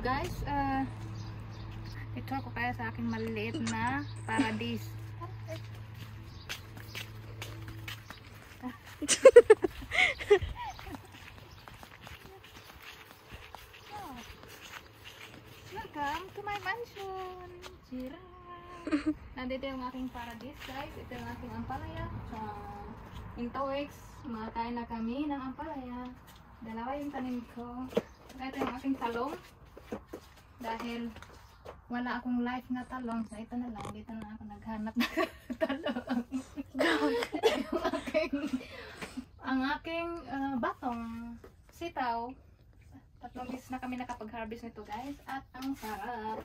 guys, ito ako kaya sa aking maliit na paradis. Welcome to my mansion. Chira. Nandito yung aking paradis guys. Ito yung aking ampalaya. So, in 2 weeks, makakain na kami ng ampalaya. Dalawa yung tanim ko. Ito yung aking talong. Dahil wala akong live na talong. So ito na lang. Dito na ako naghanap ng talong. ang aking batong sitaw. 3 beses na kami nakapag-harvest nito guys. At ang sarap.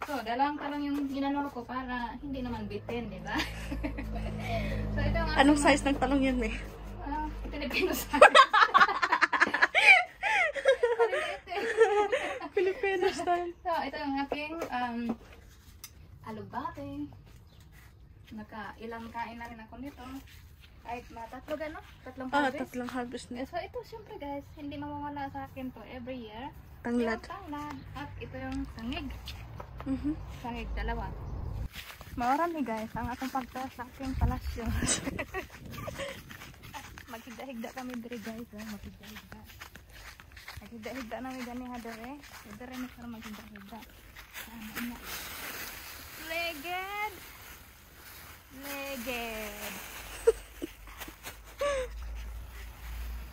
So, dalawang talong yung ginano ko para hindi naman bitin, di ba? So, ito ang anong size ng talong yun eh? Filipino size. Filipino style. So, ito yung aking alubate. Ilang kain na rin ako nito. Kahit tatlo gano? Tatlong harvest. Tatlong harvest na. So, ito syempre guys, hindi mawawala sa akin to every year. Tanglad. Tanglad. At ito yung sangig. Sangig, 2. Marami guys, ang atong pagtaas sa aking palasyo. Maghigda-higda kami diri guys. Maghigda-higda. Maghigda-higda namin gani ha dere. Dere na para maghigda-higda. Leged! Leged!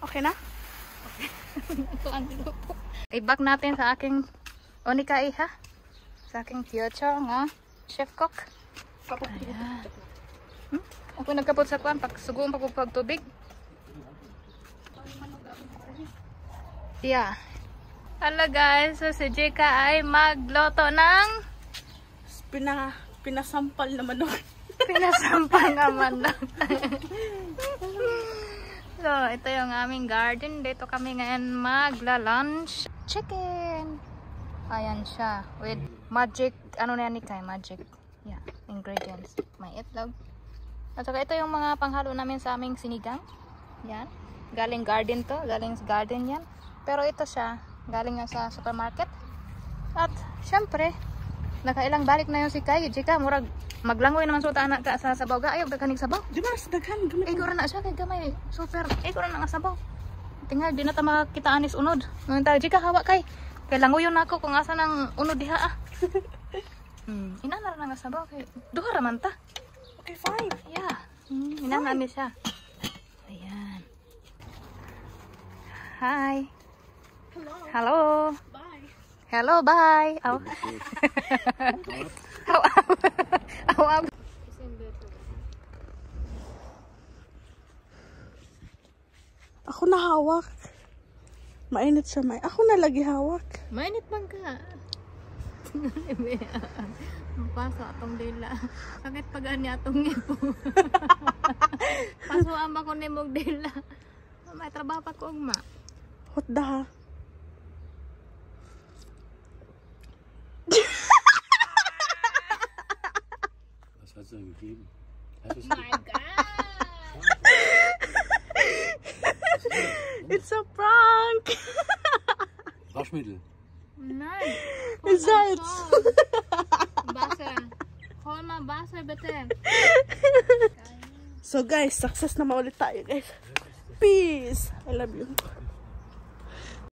Okay na? Ito ang grupo. I-back natin sa aking onikai ha. Sa aking kyocho nga chef cook. Ayan. Ako nagkapot sa kuwan. Pagsugoon pag tubig. Yeah. Hello guys. So si Jika ay magloto ng Pinasampal na manok. pinasampal nga manok. So, ito yung aming garden. Dito kami ngayon magla-lunch. Chicken! Ayan siya. With magic, ano na yan ni Kai? Magic. Yeah, ingredients. May itlog. At saka ito yung mga panghalo namin sa aming sinigang. Yan. Galing garden to. Galing sa garden yan. Pero ito siya. Galing nga sa supermarket. At, syempre, nakailang balik na yung si Kai. Jika, murag maglangoy naman suta anak ka sa sabaw ga ayaw daghanig sabaw Di ba sa daghan gamay. Igor na siya kay gamay super igor na nga sabaw tinggal di na ta makita anis unod ngon ta Jika hawa kay langoyon nako kung asa nang unod diha inana na nga sabaw kay duha ra man ta. Okay, fine. Yeah, inana ni siya. Ayan. Hi. Hello. Bye. Hello, bye. Aw. Aw. Ako na hawak. Mainit siya, ako na lagi hawak. Mainit man ka. Paso atong dila. Sakit pa gani atong ngipo. Paso ama ko ni mog dila. May trabaho pa ko ugma. Hot da ha. Was hast du denn gegeben? Hast du's My God! It's a prank. Waschmittel. Nein. It's Salz. Wasser. Hol mal Wasser bitte. So guys, success na maulit tayo guys. Peace. I love you.